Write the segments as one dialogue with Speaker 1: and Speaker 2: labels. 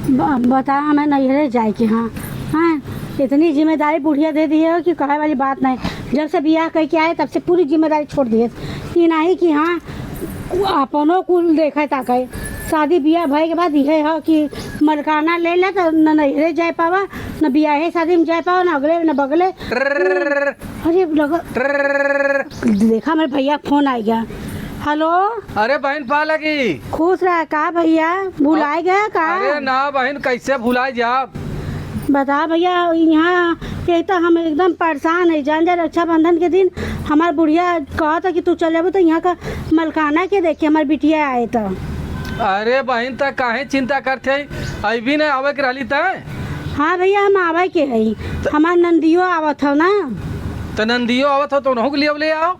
Speaker 1: बता हमें नैहरे जाए कि हाँ हाँ इतनी जिम्मेदारी बुढ़िया दे दी है कि कहे वाली बात नहीं। जब से बियाह कह के आए तब से पूरी जिम्मेदारी छोड़ दी है कि नहीं कि हाँ अपनों कुल देखे ताके। शादी बियाह भय के बाद यह है कि मलकाना ले ले तो न नैहरे जाए पावा न बियाहे शादी में जाए पावा न अगले न बगले। अरे देखा मेरे भैया फोन आ गया। हेलो।
Speaker 2: अरे बहन पा लगी
Speaker 1: खुश रहा का भैया भुलाए गया का?
Speaker 2: अरे ना बहन कैसे भुलाए जा।
Speaker 1: बता भैया यहाँ ये तो हम एकदम परेशान है। जान जा रक्षाबंधन के दिन हमार बुढ़िया कहा था कि तू चल जाबू तो यहाँ का मलकाना के देखे हमार बिटिया आए तो।
Speaker 2: अरे बहन तक काहे चिंता करते अभी नहीं आवे के रही तय?
Speaker 1: हाँ भैया हम आवे के है। हमार नंदियो आवत हो ना।
Speaker 2: तो नंदियो आवत हो तो उन्हों के लिए ले आओ।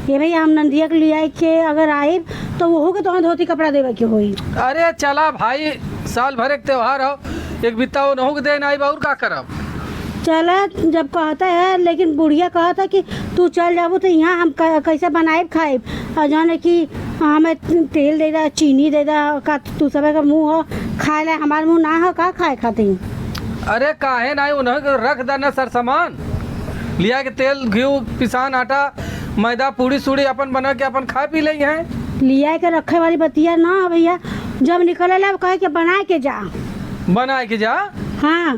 Speaker 1: ये भैया हम नंदिया के लिए आए के अगर आए तो वो के तो धोती कपड़ा देवे के होई।
Speaker 2: अरे चला भाई साल भर एक त्योहार हो एक बिता उन्हों के देन आई बाउर का करब।
Speaker 1: चला जब कहता है लेकिन बुढ़िया कहा था कि तू चल जाबू तो यहाँ हम कैसे बनाए खाए और जाने कि हमें तेल दे दा चीनी दे दा का तू सब का मुँह हो खाए ला हमारे मुँह ना हो का खाए खातिर।
Speaker 2: अरे काहे नहीं उन्हों के रख देना सर सामान लिया के तेल घी पिसान आटा मैदा पूड़ी सूड़ी अपन बना के अपन खा पी ले हैं।
Speaker 1: लिया के रखे वाली बतिया ना भैया जब निकले ला कहे के बना के जा।
Speaker 2: बना के जा?
Speaker 1: हाँ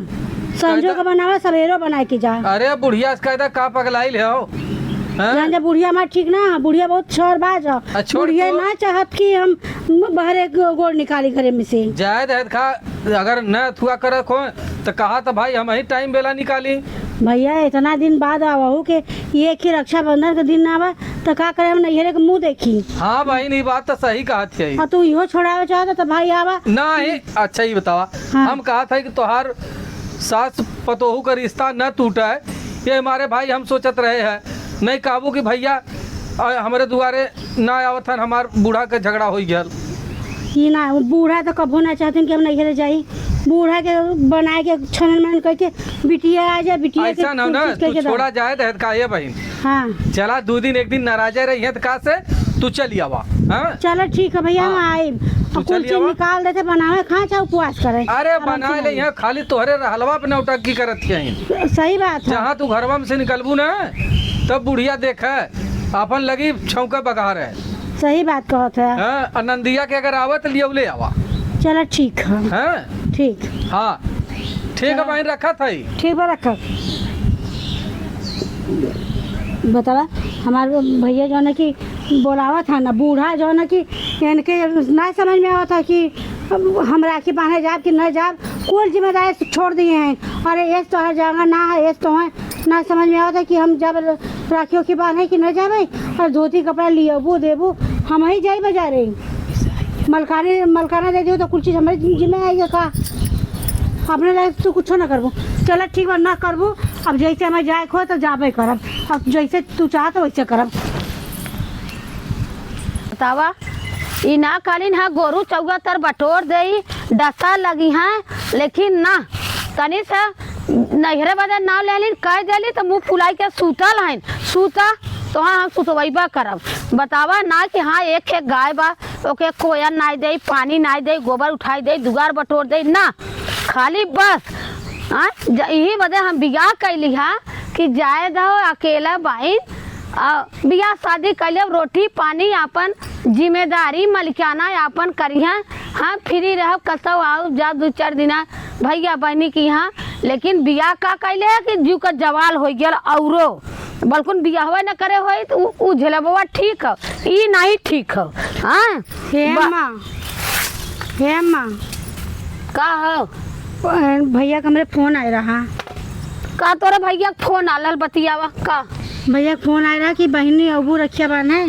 Speaker 1: संजो का बनावा सवेरो बना के जा।
Speaker 2: अरे बुढ़िया कहता का पगलाई ले हो
Speaker 1: जान जा बुढ़िया हमार ठीक ना बुढ़िया बहुत शोरबाज है। बुढ़िया ना चाहत कि हम बाहर गोड़ निकाली घरे में से
Speaker 2: जाए दे खा अगर न थुआ कर खो तो कहा तो भाई हम ही टाइम बेला निकाली।
Speaker 1: भैया इतना दिन बाद आवहू के ये कि रक्षाबंधन के दिन आवा तो का करे हम नैहरे के मुँह देखी।
Speaker 2: हाँ भाई नहीं बात तो सही कहा थी।
Speaker 1: हाँ तू इहो छोड़ावे चाहता तो भाई आवा
Speaker 2: ना ही अच्छा ही बतावा।
Speaker 1: हाँ।
Speaker 2: हम कहा था कि तोहार सास पतोहू का रिश्ता न टूटा है ये हमारे भाई हम सोचत रहे हैं नहीं काबू कि भैया हमारे दुआरे ना आवत हन हमार बूढ़ा के झगड़ा हो गया।
Speaker 1: कि ना बूढ़ा तो कबो ना चाहते कि हम नैहरे जाई। बूढ़ा के बनाए के छनन मन करके बिटिया आ जाए बिटिया
Speaker 2: ऐसा ना ना तू छोड़ा जाए दे का ये बहन।
Speaker 1: हाँ
Speaker 2: चला 2 दिन 1 दिन नाराजे रही है तो का से तू चली आवा। हाँ
Speaker 1: चलो ठीक है भैया हम आए कुछ चीज निकाल देते बनावे खा चाहे उपवास करे।
Speaker 2: अरे बना ले यहाँ खाली तोहरे हलवा पे नौटंकी की करत है।
Speaker 1: सही बात है।
Speaker 2: जहाँ तू घरवा में से निकलबू ना तब बुढ़िया देख अपन लगी छौका बगा रहे।
Speaker 1: सही बात कहत है।
Speaker 2: आनंदिया के अगर आवत लियो ले आवा।
Speaker 1: चलो ठीक है।
Speaker 2: हाँ
Speaker 1: ठीक।
Speaker 2: हाँ ठीक है भाई रखा था
Speaker 1: ठीक है रखा। बतावा हमारे भैया जो है कि बोलावा था ना बूढ़ा जो है कि इनके ना समझ में आवा था कि हम राखी बांधे जाब कि न जाब कुल जिम्मेदारी छोड़ दिए हैं। अरे ये तो है जाएगा ना है ये तो है ना समझ में आवा था कि हम जब राखियों की बांधे कि न जाए और धोती कपड़ा लियोबू देबू हम ही जाए बाजारे मलकाना दे दियो तो कुछ चीज़ हमारे जिम्मे आएगा का अपने लायक तो कुछ ना करबो। चलो ठीक बा ना करबो अब जैसे हमें जाए खो तो जाबे करब अब जैसे तू चाह तो वैसे करब।
Speaker 3: बतावा ई ना कालीन हाँ गोरू चौगा तर बटोर दे डसा लगी हैं लेकिन ना तनी से नहरे बजा नाव ले कह दिली तो मुँह फुलाई के सूतल हैं सूता तो हाँ हम सुतवैबा करब। बतावा ना कि हाँ एक गाय बा ओके कोयन नाई दे पानी नाई दे गोबर उठाई दे दुगार बटोर दे ना खाली बस यही वजह हम बियाह कैली हा कि जाए दो अकेला बाइन बियाह शादी कैले रोटी पानी अपन जिम्मेदारी मलिकाना अपन करिया। हाँ फ्री रह कसो आओ जा 2-4 दिन भैया बहनी की यहाँ लेकिन बियाह का कैले है कि जीव का जवाल हो गया औरो बल्कुन बियाह न करे हो तो झेलबा ठीक है ई नहीं ठीक है। हाँ
Speaker 1: हे माँ
Speaker 3: का हो
Speaker 1: भैया का मेरे फोन आ रहा
Speaker 3: का तोरा भैया फोन आलल बतियावा का
Speaker 1: भैया फोन आ रहा कि बहनी अबू रखिया बांधे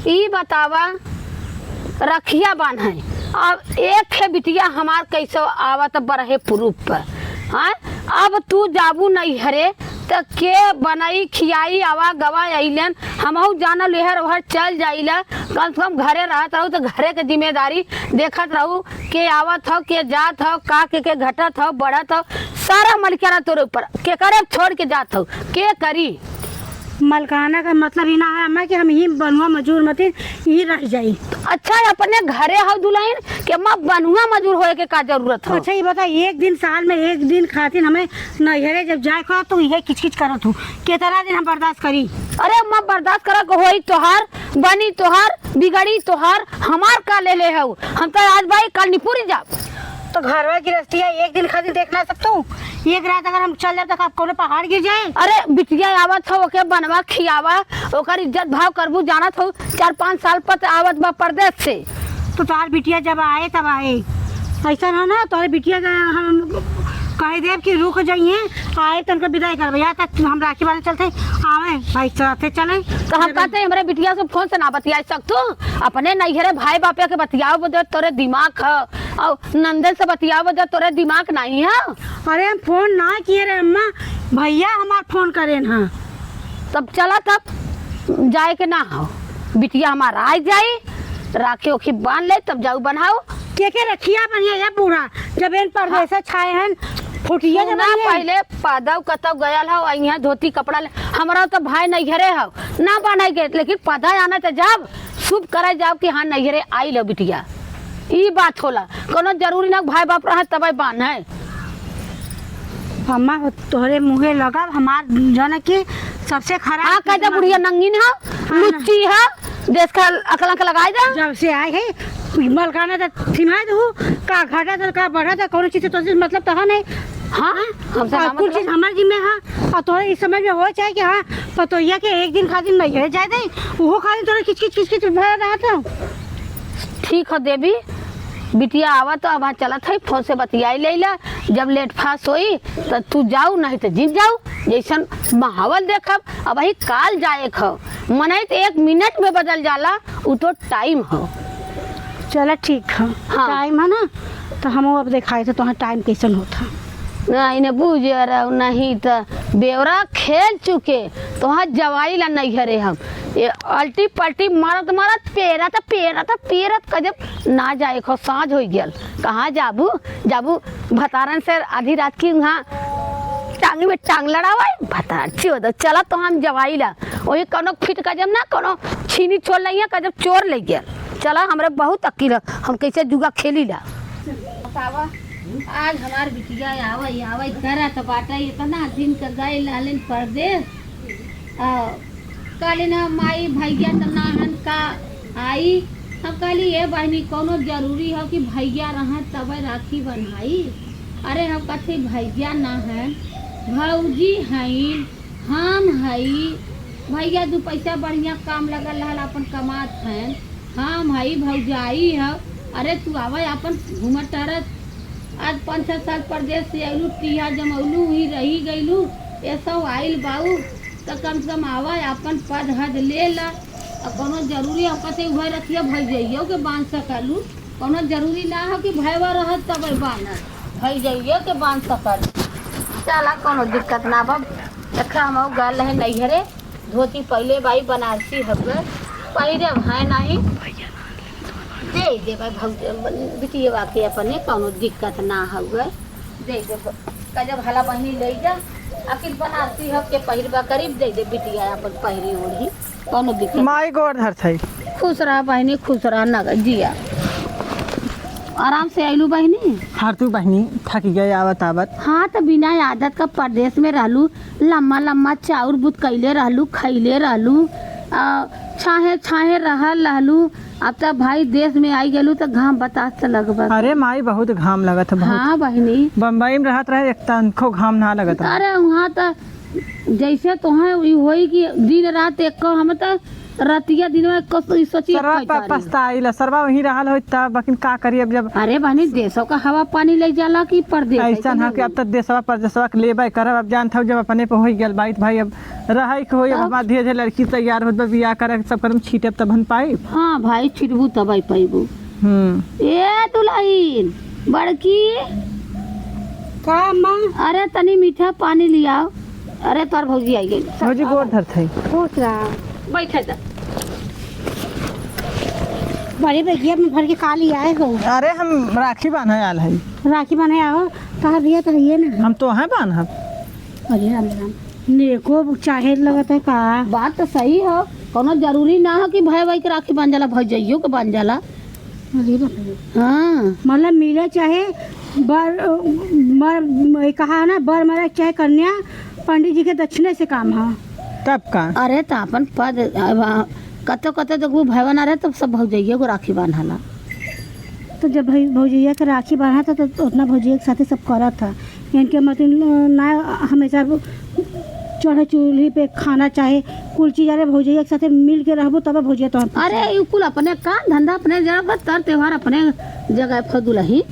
Speaker 3: ई बतावा रखिया बांधे अब एक है बिटिया हमार कैसे आवत बरहे पुरूप पर। हाँ अब तू जाबू नहीं हरे तो के बनाई खियाई आवा गवा अलन हमहू जाना लेहर वहर चल जाइला कम से कम घरे रहत रहू तो घरे के जिम्मेदारी देखत रहू के आवत हो के जात हो का के घटत हो बढ़त हो सारा मलिकाना तोरे ऊपर के करे छोड़ के जात हो के करी।
Speaker 1: मलकाना का मतलब ही ना है अम्मा कि हम ही बनुआ मजूर मतीन ही रह जाई।
Speaker 3: अच्छा अपने घरे हो दुल्हन कि अम्मा बनुआ मजूर होए के का जरूरत हो?
Speaker 1: अच्छा ये बता, एक दिन साल में एक दिन खातिर हमें नैहरे जब जाए को तो यह किचकिच करत हूँ, कितना दिन हम बर्दाश्त करी?
Speaker 3: अरे अम्मा बर्दाश्त करा को होई तोहार, बनी तोहार, बिगड़ी तोहार, हमार का ले हो? हम तो आज भाई कल निपुरी जा।
Speaker 1: तो घरवा गृहस्थी है, एक दिन खातिर देख ना सकता हूँ? एक रात अगर हम चल जाए तो आप कोनो पहाड़ गिर जाए?
Speaker 3: अरे बिटिया आवत हो ओके बनवा खियावा, ओकर इज्जत भाव करबू, जानत हो 4-5 साल पर आवत बा परदेश से।
Speaker 1: तो तार बिटिया जब आए तब आए, ऐसा ना ना तोहरे बिटिया का हम कह देव कि रुक जाइए, आए तो उनको विदाई कर भैया तक हम राखी बांधे चलते आवे भाई चलते चले।
Speaker 3: तो हम कहते हैं हमारे बिटिया से फोन से ना बतिया सकतू, अपने नैहरे भाई बापे के बतियाओ बदे तोरे दिमाग है, और नंदन से बतियाओ बदे तोरे दिमाग नहीं है।
Speaker 1: अरे हम फोन ना किए रे अम्मा, भैया हमार फोन करे ना।
Speaker 3: तब चला तब जाए के ना हो, बिटिया हमारा आ जाए, राखी ओखी बांध ले तब जाऊ बनाओ।
Speaker 1: के रखिया बनिया या बूढ़ा जब इन परदेसा छाए हैं फुटिया जब
Speaker 3: ना पहले पादव कतव गयल हो, यहाँ धोती कपड़ा ले, हमारा तो भाई नैहरे हो ना बनाए के, लेकिन पता आना तो जब शुभ करे जाओ कि हाँ नैहरे आई लो बिटिया, ई बात होला। कोनो जरूरी ना भाई बाप रहे तब बान है।
Speaker 1: अम्मा तोहरे मुँहे लगा हमार जन की सबसे खराब।
Speaker 3: हाँ कहते बुढ़िया नंगीन है, लुच्ची है, देश का अकल का लगाए जा।
Speaker 1: जब से आए है मलकाना तो सिमाए दू का घाटा था का बढ़ा था, कोनो चीज तो मतलब तो है नहीं। हाँ
Speaker 3: हमसे ना
Speaker 1: कुछ चीज हमारे जिम्मे है, और तोरे इस समझ में हो चाहे कि हाँ पतोहिया के एक दिन खातिर नहीं है जाए दे, वो खातिर तोरे किचकिच भरा रहा था।
Speaker 3: ठीक है देवी, बिटिया आवा तो अब चलत है, फोन से बतियाई ले ला, जब लेट फास्ट होई तो तू जाऊ नहीं तो जीत जाऊ, जैसन माहौल देखब। अब वही काल जाए खो मनाई तो 1 मिनट में बदल जाला, वो तो टाइम हो।
Speaker 1: चलो ठीक है,
Speaker 3: हाँ।
Speaker 1: टाइम है ना, तो हम अब दिखाए थे तो टाइम कैसन होता
Speaker 3: नहीं ने बुझ रहा नहीं तो बेवरा खेल चुके तो हाँ जवाई ला नहीं घरे हम ये अल्टी पल्टी मारत मारत पेरत कजब ना जाए खो साँझ हो गया। कहाँ जाबू जाबू भतारन से आधी रात की वहाँ टांगी में टांग लड़ावा भतार चो चला तो हम जवाई ला वही कोनो फिट कजब ना कोनो छीनी छोड़ लिया कजब चोर ले गया। चला हमारे बहुत अकील हम कैसे जुआ खेली ला। आज हमार बिटिया आवा करा तो बाटा इतना दिन का गए लालिन परदेश कालिन माई भैया तो नाहन का आई। हम कहली ये बहनी कोनो जरूरी हो कि भैया रहा तब राखी बन्हाई। अरे हम कथे भैया ना है भौजी हई हम हई भैया 2 पैसा बढ़िया काम लगल रहल अपन कमात हैं हम हई भौजाई है। अरे तू आवा अपन घूमत टहरत आज 5-6 साल परदेश से अयलू टिया जमौलू ही रही गईलू ये सब आइल बाऊ तो कम से कम आवा अपन पद हद ले ला। और कोनो जरूरी हो कते उभर रखिया भैजइयो के बांध सकलू, कोनो जरूरी ना हो कि भैया रहत तब बांधत भैजइयो के बांध सकल। चला कोनो दिक्कत ना बा देखा हम गल है नैहरे धोती पहले बाई बनारसी हवे पहिरे है नहीं दे भाई बिटिया के अपने कोनो दिक्कत ना हुए दे कजब हला बहनी ले जा आखिर बनारसी हब के पहिरबा करीब दे बिटिया अपन पहिरी ओढ़ी कोनो दिक्कत
Speaker 4: माई गोर धर थई।
Speaker 3: खुश रहा बहनी खुश रहा ना जिया आराम से आइलू बहनी।
Speaker 4: हार तू बहनी थक गए आवत आवत।
Speaker 3: हाँ तो बिना आदत का परदेश में रहलू लम्मा लम्मा चाउर बुत कैले रहलू खैले रहलू छाहे रहलू। अब तक भाई देश में आई गेलू तो घाम बतास तो लगभग।
Speaker 4: अरे माई बहुत घाम लगत है बहुत।
Speaker 3: हाँ बहनी
Speaker 4: बम्बई में रहत रहे एक तनखो घाम ना लगत।
Speaker 3: अरे वहाँ तो जैसे तुहे होई कि दिन रात एक हम तो रतिया दिन में सोची
Speaker 4: सरवा पछताइला सरवा वहीं रहल हो तब बकिन का करी अब जब।
Speaker 3: अरे बहनी देशों का हवा पानी ले जाला कि परदेश
Speaker 4: ऐसा ना कि अब तक देशवा परदेशवा के लेबे करब। अब जानत हो जब अपने पे हो गेल बाई भाई अब रहे के होई। अब हमार धीरे धीरे लड़की तैयार होत बियाह करे सब करम छीटब तबन पाई।
Speaker 3: हाँ भाई छिटबू तब पाइबू। ए दुल्हन बड़की
Speaker 1: का माँ
Speaker 3: अरे तनी मीठा पानी लियाओ। अरे तोर भौजी आई गई
Speaker 4: भौजी गोर धर थई
Speaker 1: पूछ रहा
Speaker 3: बैठे जा
Speaker 1: बड़ी बेगिया में भर के काली आए हो।
Speaker 4: अरे हम राखी बांधे आल है।
Speaker 1: राखी बने आओ कहा भैया तो है ना
Speaker 4: हम तो हैं बांधब।
Speaker 1: अरे राम राम नेको चाहे लगता है का।
Speaker 3: बात तो सही हो, कोनो जरूरी ना हो कि भाई भाई के राखी बांध जाला, भौजाइयो के बांध जाला।
Speaker 1: अरे बाप रे।
Speaker 3: हाँ
Speaker 1: मतलब मिले चाहे कहा है ना, बर मरे चाहे कन्या, पंडित जी के दक्षिणे से काम है।
Speaker 4: तब का
Speaker 3: अरे तो अपन पद कतो कतो जब वो भाई बना रहे तब सब भौजाइयो को राखी बांधला।
Speaker 1: तो जब भाई भौजैया के राखी बांधा था तो उतना भौजैया के साथ सब करा था। इनके मतलब ना हमेशा चढ़े चूल्ही पे खाना चाहे कुल चीज, अरे भौजैया के साथ मिल के रहबो तब भौजैया तो
Speaker 3: अरे ये कुल अपने काम धंधा अपने जगह, तर त्योहार अपने जगह फदुलही।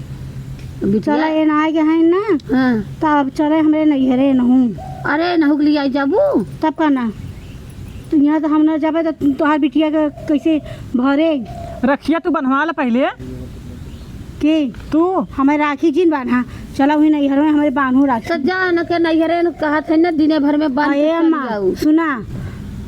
Speaker 1: चला ये ना आए है ना।
Speaker 3: हाँ
Speaker 1: तब चले हमरे नैहरे नहूँ।
Speaker 3: अरे नहुक लिया जाबू
Speaker 1: तब का ना, तो यहाँ तो हम न जाबे तो तोहार बिटिया के कैसे भरे
Speaker 4: रखिया तू बनवा ला पहले।
Speaker 1: के
Speaker 4: तू
Speaker 1: हमें राखी जिन बांधा, चला हुई नैहर में हमारे बांधू राखी।
Speaker 3: तो जा न के नैहरे न कहा थे न दिने भर में बांध के
Speaker 1: अरे
Speaker 3: चल
Speaker 1: अम्मा
Speaker 3: जाऊ।
Speaker 1: सुना,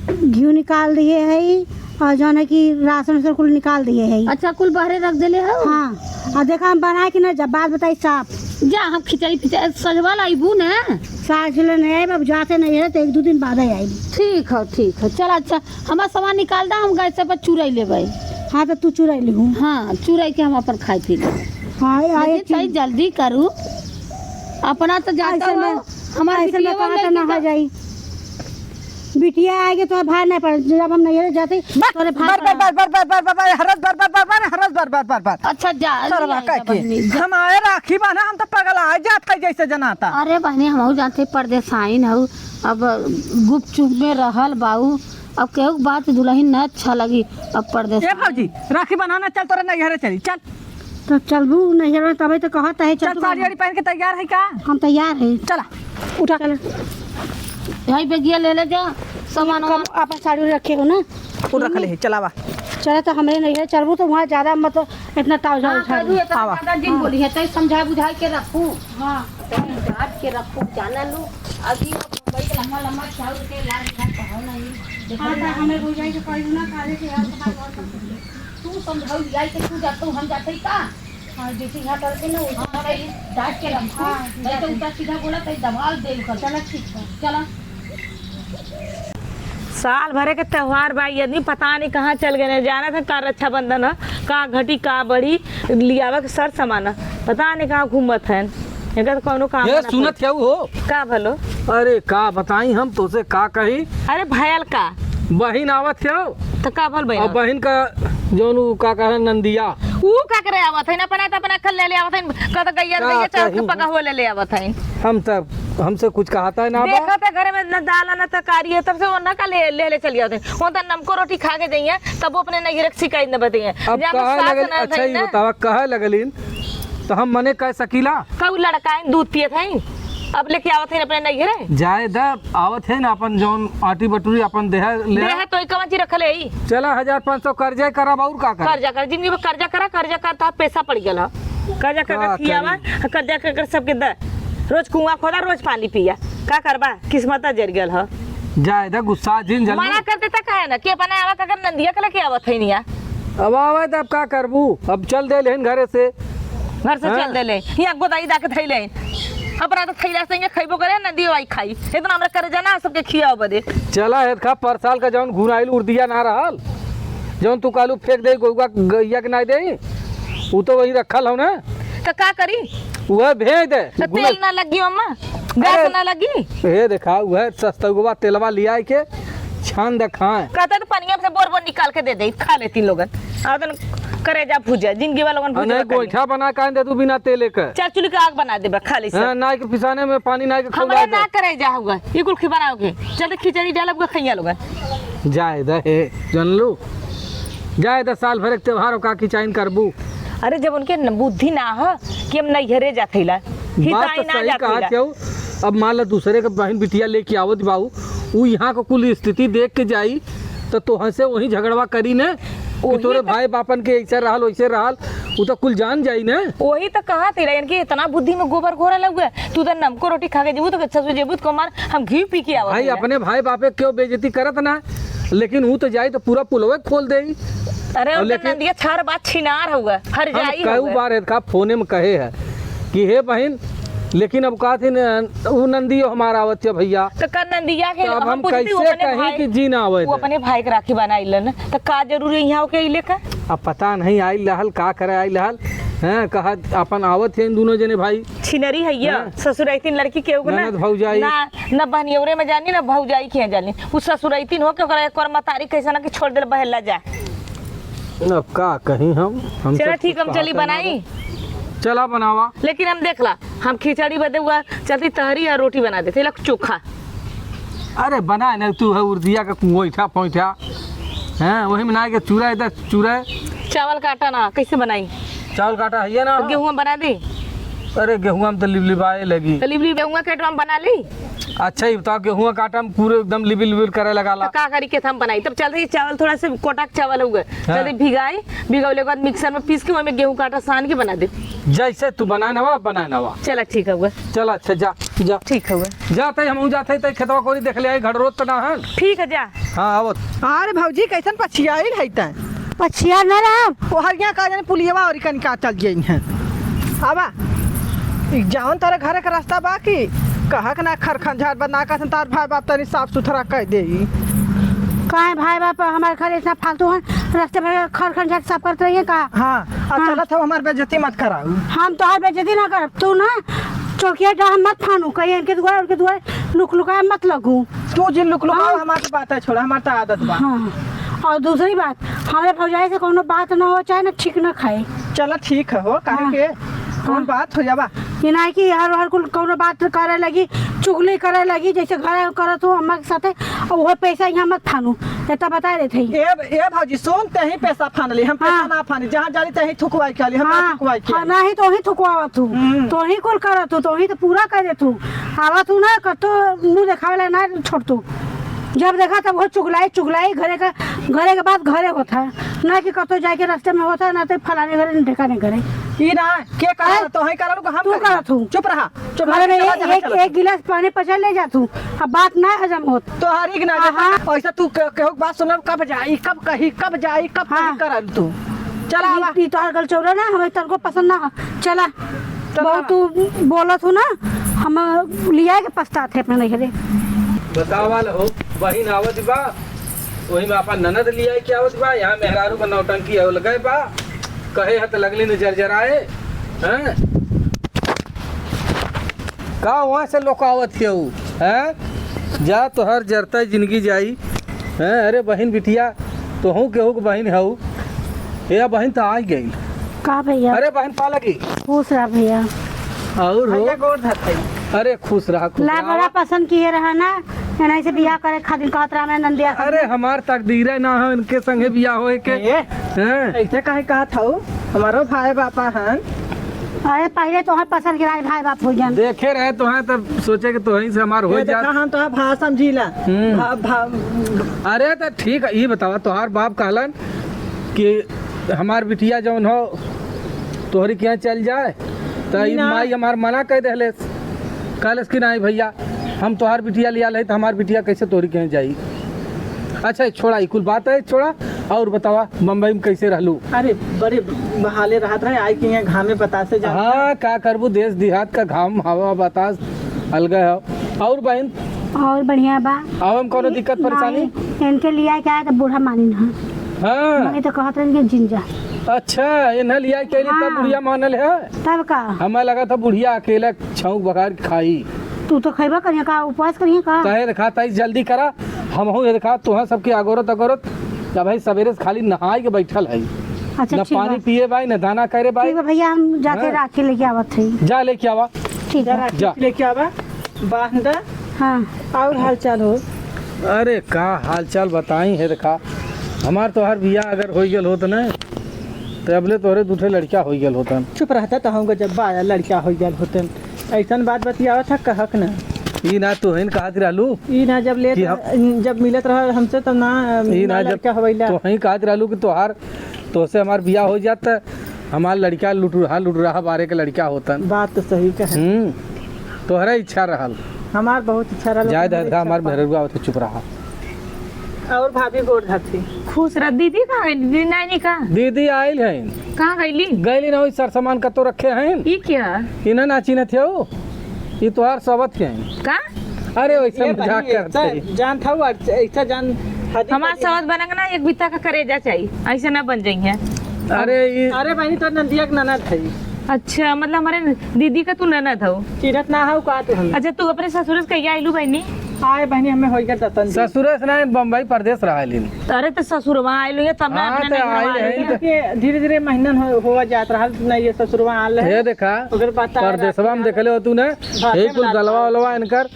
Speaker 1: घी निकाल दिए है और जो है कि राशन से कुल निकाल दिए है।
Speaker 3: अच्छा कुल बाहरे रख देले हो।
Speaker 1: हाँ और देखा हम बनाए कि ना, जब बात बताई साफ
Speaker 3: जा हम खिचड़ी पिचड़ी सजवा लाइबू न।
Speaker 1: सास चले नहीं आए, अब जाते नहीं है तो 1-2 दिन बाद ही आएगी।
Speaker 3: ठीक है चल। अच्छा हमारा सामान निकाल दा, हम गैस पर चुराई लेबै।
Speaker 1: हाँ तो तू चुरा ली हूँ।
Speaker 3: हाँ चुराई के हम अपन खाई पी ले।
Speaker 1: हाँ आए
Speaker 3: लेकिन सही जल्दी करू, अपना तो जाता
Speaker 1: ऐसे में
Speaker 3: हो हमारे
Speaker 1: ऐसे में कहा ना हो जाई। बिटिया आएगी तो भाई नहीं पड़, जब हम नहीं जाते तोरे भाई
Speaker 3: अच्छा जा
Speaker 4: हम आए राखी बांधा, हम तो पगल आए जात है जैसे जनाता।
Speaker 3: अरे बहनी हम जानते परदेसाइन हूँ, अब गुप चुप में रहल बाऊ, अब केहू बात दुल्हन न अच्छा लगी। अब परदेस
Speaker 4: ए भौजी राखी बनाना, चल तोरे नैहरे चली चल।
Speaker 1: तो चलबू नैहर में तभी तो कहता है
Speaker 4: चल साड़ी वाड़ी पहन के तैयार है का?
Speaker 1: हम तैयार है।
Speaker 4: चला उठा
Speaker 1: चल
Speaker 3: भाई बेगिया ले ले जा सामान।
Speaker 1: अपन साड़ी रखे हो ना,
Speaker 4: उठ रख ले चलावा।
Speaker 1: चले तो हमें नहीं है चलबू तो वहाँ ज्यादा मतलब इतना ताजा उठा
Speaker 3: दिन बोली है तो समझा बुझा के रखू।
Speaker 1: हाँ
Speaker 3: के रखू जाना लू अभी लम्बा लम्बा चाउर के लाल कहो नहीं।
Speaker 1: हमें हो जाए तो कहीं ना काले के यार
Speaker 3: तू समझाऊ लिया के तू जाता हम जाते का। हाँ जैसे यहाँ करके ना डांट के रखू, नहीं तो उल्टा सीधा बोला तो दबाव दे कर। चला ठीक है चला।
Speaker 5: साल भरे के त्योहार बा, यदि पता नहीं कहाँ चल गए, जाना था का रक्षाबंधन है, का घटी का बड़ी लियावा के सर सामान पता नहीं कहाँ घूमत है। तो कौनो काम
Speaker 2: ये सुनत क्या हो?
Speaker 5: का भलो?
Speaker 2: अरे का बताई हम तोसे का कही,
Speaker 5: अरे भयल का
Speaker 2: बहिन आवत हो
Speaker 5: तो का भल
Speaker 2: और
Speaker 5: बहन
Speaker 2: बहिन का जोन उ का कहे नंदिया
Speaker 5: ऊ का करे आवत है ना, अपना खल ले आवत है, कद गैया
Speaker 2: का
Speaker 5: गैया चार के
Speaker 2: कही?
Speaker 5: पका हो ले आवत है।
Speaker 2: हम तब हमसे कुछ कहता है ना बा।
Speaker 5: देखा तो घरे में न दाल न तरकारी है, तब से वो न का ले चली जाते हैं। वो तो नमको रोटी खा के जाइए तब वो अपने नहीं रख शिकायत न बताइए।
Speaker 2: अब कहे लगल, अच्छा ही बतावा कहे लगलिन तो हम मने कह सकीला।
Speaker 5: कऊ लड़का दूध पियत है, अब लेके आवत है अपने नहीं रे
Speaker 2: जाए द आवत है ना अपन जोन आटी बटूरी अपन देह ले
Speaker 5: देह तो कवन चीज रखले ही।
Speaker 2: चला 1500 कर्जा करब और का कर
Speaker 5: कर्जा कर जिंदगी में कर्जा करता पैसा पड़ गया। कर्जा
Speaker 2: का
Speaker 5: कर खियावा, कर्जा कर सबके द रोज कुआं खोदा रोज पानी पिया, का करबा किस्मत जर गल ह।
Speaker 2: जाए द गुस्सा जिन जल
Speaker 5: मना कर देता काहे ना के बना आवत अगर नंदिया के लेके आवत है निया
Speaker 2: अब आवे तब का करबू, अब चल दे लेन घरे से
Speaker 5: घर से
Speaker 2: हाँ।
Speaker 5: चल देले हिया गोदाई दा के थैले अपना तो थैला से खइबो करे नंदी वाई खाई इतना हमरा करे जाना सबके खियाओ बदे।
Speaker 2: चला है खा पर साल का जौन घुनाइल उर्दिया ना रहल, जौन तू कालू फेंक दे गोगा गैया के ना दे, उ तो वही रखल हो ना,
Speaker 5: तो का करी?
Speaker 2: वह भेज दे।
Speaker 5: तो तेल ना लगी अम्मा, गैस ना लगी,
Speaker 2: हे देखा वह सस्तगवा तेलवा लिया के छान दे खाए।
Speaker 5: कहता तो पनिया से बोर बोर निकाल के दे दे खा लेती लोगन। आदन करे जा भुजा जिंदगी वाला लोगन
Speaker 2: नहीं
Speaker 5: भुजा
Speaker 2: गोईठा बना के दे तू बिना तेले के।
Speaker 5: चार चुली का आग बना दे बा खा ले सब।
Speaker 2: हां ना के पिसाने में पानी ना के खौला
Speaker 5: हमारे
Speaker 2: दे
Speaker 5: ना करे जा होगा ये कुल बनाओगे चल खिचड़ी डालब खैया लोगन।
Speaker 2: जाए दे हे जानलू, जाए दे साल भर के त्योहार का की चाइन करबू।
Speaker 5: अरे जब उनके बुद्धि ना हो कि हम नैहरे जाथैला
Speaker 2: बात तो सही कहा क्यों, अब मान लो दूसरे के बहन बिटिया लेके आवत बाबू, वो यहाँ को कुल स्थिति देख के जाई तो तोहर से वही झगड़वा करी ने कि तोरे भाई बापन के ऐसे रहल वैसे रहल, वो तो कुल जान जाई ने।
Speaker 5: वही तो कहा तेरा इनके इतना बुद्धि में गोबर घोरा लग गया। तू तो नमको रोटी खा के जेबू तो ससुर जेबू को मार हम घी पी के आवत
Speaker 2: भाई अपने भाई बापे क्यों बेइज्जती करत ना, लेकिन वो तो जाई तो पूरा पुलवे खोल दे।
Speaker 5: अरे नंदिया छार बात छिनार होगा हर जाई
Speaker 2: कई बार का फोने में कहे है कि हे बहन लेकिन अब कहा थी वो नंदियो हमारा आवत है भैया,
Speaker 5: तो कर नंदिया के
Speaker 2: तो अब हम
Speaker 5: पूछती, वो
Speaker 2: कैसे
Speaker 5: अपने
Speaker 2: कहीं
Speaker 5: भाई-
Speaker 2: कि जी ना आवे
Speaker 5: वो अपने भाई के राखी बनाइलन, तो का जरूरी है यहाँ के इले का?
Speaker 2: अब पता नहीं आई लहल का करे आई लहल हैं, कहा अपन आवत है इन दोनों जने भाई।
Speaker 5: छिनरी है ये
Speaker 2: हाँ।
Speaker 5: ससुरैतीन लड़की के ना
Speaker 2: ननद भौजाई।
Speaker 5: ना ना बहनियौरे में जानी ना भौजाई के जानी, उ ससुरैतीन हो के ओकरा एक और मतारी कैसा ना कि छोड़ देल बहेला जाए।
Speaker 2: अब का कहीं हम
Speaker 5: चला
Speaker 2: सब
Speaker 5: ठीक,
Speaker 2: कुछ
Speaker 5: हम
Speaker 2: कहा
Speaker 5: चली
Speaker 2: करना
Speaker 5: बनाई,
Speaker 2: बा। चला बनावा।
Speaker 5: लेकिन हम देखला हम खिचड़ी बदे हुआ चलती तहरी और रोटी बना देते लग चोखा।
Speaker 2: अरे बना न तू है उर्दिया का गोईठा पोईठा हैं, वही में ना के चूरा इधर चूरा
Speaker 5: चावल का आटा ना कैसे बनाई?
Speaker 2: चावल काटा है ना।
Speaker 5: तो गेहूं बना दी,
Speaker 2: अरे गेहूँ में तो लिबलिबाए लगी।
Speaker 5: तो लिबली गेहूं के हम बना ली,
Speaker 2: अच्छा ही बताओ, गेहूँ काटा में पूरे एकदम लिबिल करे लगा ला।
Speaker 5: तो का करी के हम बनाई? तब चलते चावल थोड़ा से कोटा के चावल हो गए,
Speaker 2: हाँ।
Speaker 5: जल्दी भिगाई, भिगौले के बाद मिक्सर में पीस के वही में गेहूं का आटा सान के बना दे।
Speaker 2: जैसे तू बनाए नवा बनाए नवा।
Speaker 5: चला ठीक है हुआ,
Speaker 2: चल अच्छा जा जा
Speaker 5: ठीक है हुआ,
Speaker 2: जाते हम जाते तो खेतवा कोरी देख ले घर रोज तो ना है।
Speaker 5: ठीक है जा।
Speaker 2: हाँ आवत।
Speaker 4: अरे भौजी कैसन पछियाई है तैं?
Speaker 1: पछिया न रहा
Speaker 4: वो हरिया का जाने पुलियवा और कनिका चल गई हैं। आबा जावन तारे घरे का रास्ता बाकी कहक ना खरखंझार बना का तार भाई बाप तनी साफ सुथरा कह दे।
Speaker 1: कहाँ है भाई बाप हमारे घर इतना फालतू है, रास्ते में खर खंजाट साफ करते रहिए का?
Speaker 4: हाँ अब
Speaker 1: हाँ।
Speaker 4: चला था हमारे बेइज्जती मत कराऊ।
Speaker 1: हम तो हर बेइज्जती ना कर, तू ना चौकिया डा मत फानू, कहीं इनके दुआरे उनके दुआरे लुक लुका मत लगू।
Speaker 4: तू जिन लुकलुका
Speaker 1: हाँ।
Speaker 4: हमारी बात है छोड़ा, हमारी तो आदत बा।
Speaker 1: हाँ, और दूसरी बात हमारे भौजाई से कोनो बात ना हो, चाहे ना ठीक ना खाए,
Speaker 4: चला ठीक है हो काहे
Speaker 1: हाँ।
Speaker 4: के कौन बात हो जाबा।
Speaker 1: कि ना कि हर हर कुल कोनो बात करे लगी, चुगली करे लगी, जैसे घर करत हो अम्मा के साथे, और वो पैसा यहाँ मत फानू, इतना बता देते ही।
Speaker 4: ए भौजी सुन तही पैसा फान ली, हम पैसा
Speaker 1: हाँ।
Speaker 4: ना फानी, जहाँ जाली तही थुकवाई के ली, हम ना
Speaker 1: हाँ,
Speaker 4: थुकवाई के
Speaker 1: हाँ, नहीं तो ही थुकवावत तू, तो ही कुल करत तो ही तो पूरा कर दे तू, आवत तू ना कतो मुँह देखावे ला ना छोड़ तू, जब देखा तब वो चुगलाई घरे के बाद घरे होता है ना, कि कतो जाके रास्ते में होता है ना, तो फलाने घरे ठिकाने घरे
Speaker 4: ई ना के करा तो ही करा हम
Speaker 1: तू करत हूँ।
Speaker 4: चुप रहा चुप
Speaker 1: घरे में
Speaker 4: रहा
Speaker 1: एक गिलास पानी पचा ले जा तू, अब बात ना हजम होत।
Speaker 4: तो हर एक ना
Speaker 1: हाँ।
Speaker 4: ऐसा तू केहू बात सुन कब जाई कब कही कब जाई कब
Speaker 1: हाँ।
Speaker 4: करल तू चला आवा।
Speaker 1: ई तोहर गल चौरा ना हमें तनको पसंद ना है। चला
Speaker 4: चला।
Speaker 1: बहुत तू बोलत हो ना, हम लिया के पछताते अपने नहीं घरे।
Speaker 2: बताओ वाला हो बहिन आवत बा, वही में अपन ननद लिया के आवत बा, यहाँ मेहरारू का नौटंकी हो लगे बा, कहे हत लगली न जरजराए हैं। का वहाँ से लोग आवत के हैं, जा तो हर जरता जिंदगी जाई हैं। अरे बहिन बिटिया तो हूँ केहू के बहिन हूँ, ये बहिन तो आ गई।
Speaker 1: का भैया
Speaker 2: अरे बहन पा लगी
Speaker 1: खुश रहा भैया,
Speaker 2: और हो।
Speaker 4: भैया गोड़ धरते
Speaker 2: अरे खुश रहा खुश
Speaker 1: ला बड़ा
Speaker 2: रहा।
Speaker 1: पसंद किए रहा ना, एना से बियाह करे खातिर कहत रहा मैं नंदिया से।
Speaker 2: अरे हमार तकदीर ना हो इनके संगे बियाह होए के
Speaker 4: ये
Speaker 2: हैं।
Speaker 4: ऐसे कहे कहा था हमारो भाई बापा हैं।
Speaker 1: अरे पहले तो पसंद के रहा भाई बाप हो जान,
Speaker 2: देखे रहे तो हैं तब सोचे कि तो ही से हमार हो
Speaker 4: ये
Speaker 2: जा।
Speaker 4: देखा हम तो भा समझीला
Speaker 2: अरे तो ठीक है, ये बतावा तोहार बाप कहलन कि हमार बिटिया जौन हो तोहरी के यहाँ चल जाए, तो ई
Speaker 4: ना।
Speaker 2: माई हमार मना कह दहले, कहलस कि नहीं भैया हम तोहार बिटिया लिया ले तो हमार बिटिया कैसे तोहरी के यहाँ जाई। अच्छा छोड़ा ई कुल बात है छोड़ा, और बतावा बम्बई में कैसे रहलू।
Speaker 4: अरे बड़े बहाले रहत रहे आई कि यहाँ घामे बतासे जा।
Speaker 2: हाँ का करबू, देश देहात का घाम हवा बतास अलग है। और बहन
Speaker 1: और बढ़िया बा।
Speaker 2: अब हम कोनो दिक्कत परेशानी।
Speaker 1: नहीं, इनके लिया क्या है तो बूढ़ा मानी ना,
Speaker 2: हाँ
Speaker 1: नहीं तो कहत रहे कि जिंजा,
Speaker 2: अच्छा ये न लिया के लिए तब
Speaker 1: हाँ।
Speaker 2: बुढ़िया मानल है।
Speaker 1: तब का
Speaker 2: हमें लगा था बुढ़िया अकेला छौक बगार के खाई,
Speaker 1: तू तो खैबा करिए का, उपवास करिए का।
Speaker 2: कहे रखा था जल्दी करा, हम हूँ ये देखा तुहा सबकी अगोरत अगोरत, जब भाई सवेरे से खाली नहाई के बैठल है,
Speaker 1: अच्छा
Speaker 2: न
Speaker 1: ठीक
Speaker 2: पानी
Speaker 1: बा,
Speaker 2: पिए भाई न दाना करे भाई।
Speaker 1: ठीक बा भैया, हम जाके
Speaker 2: हाँ।
Speaker 1: राखी लेके आवत थी।
Speaker 2: जा लेके आवा।
Speaker 1: ठीक है
Speaker 2: जा।
Speaker 4: लेके आवा बांध दे
Speaker 1: हाँ।
Speaker 4: और हाल चाल हो।
Speaker 2: अरे का हाल चाल बताई है देखा, हमार तो हर बिया अगर हो गल होत न तो अबले तोहरे दूठे लड़किया हो गल होतन।
Speaker 4: चुप रहता तो हम जब आया लड़का हो गया होते ऐसा बात बतियावा था कहक ना
Speaker 2: ई ना तो हिन कहत रहलू,
Speaker 4: ई ना जब ले
Speaker 2: कि
Speaker 4: जब मिलत रहा हमसे तब ना
Speaker 2: ई ना जब
Speaker 4: लड़का हवैला
Speaker 2: तो ही कहत रहलू कि तोहार तोसे हमार बिया हो जात हमार लड़का लुट रहा बारे के लड़का होतन।
Speaker 4: बात तो सही कहे।
Speaker 2: तोहरा इच्छा रहल,
Speaker 4: हमार बहुत इच्छा रहा
Speaker 2: जाय दरगाह हमार मेहरुआ होते चुप रहा।
Speaker 4: और भाभी गोड़ धरती
Speaker 5: खुश रह। दीदी कहाँ गई? दीदी नानी कहाँ
Speaker 2: दीदी आयल हैं,
Speaker 5: कहाँ गईली?
Speaker 2: गैली ना वही सर सामान कतो रखे हैं,
Speaker 5: ये क्या?
Speaker 2: इन्हें नाची न थे ये तोहार सबत के हैं।
Speaker 5: का
Speaker 2: अरे वैसे मजाक करते हैं।
Speaker 4: जान था वो ऐसा जान
Speaker 5: हमारा सवाल बनेगा ना, एक बित्ता का करेजा चाहिए, ऐसे ना बन जाइए।
Speaker 2: अरे ये
Speaker 4: अरे बहनी तो नंदिया के ननद है।
Speaker 5: अच्छा, मतलब हमारे दीदी का तू ननद हो।
Speaker 4: चिरत ना हो का तू हम।
Speaker 5: अच्छा, तू अपने ससुर से कहिया आइलू बहनी?
Speaker 4: आए बहनी हमें होई कर दतन।
Speaker 2: ससुर से ना बम्बई परदेश रहा लेन।
Speaker 5: अरे तो ससुर वहाँ आइलू है तब ना
Speaker 2: हाँ,
Speaker 5: अपने
Speaker 2: तो
Speaker 5: नैहरा
Speaker 2: आइल है।
Speaker 5: आइलू है।
Speaker 4: के धीरे-धीरे महीना होवा जात रहा नहीं ये ससुरवा आल है।
Speaker 2: ये देखा
Speaker 4: अगर बता
Speaker 2: परदेशवा में देखले हो तू ने, यही कुल गलवा वलवा इनकर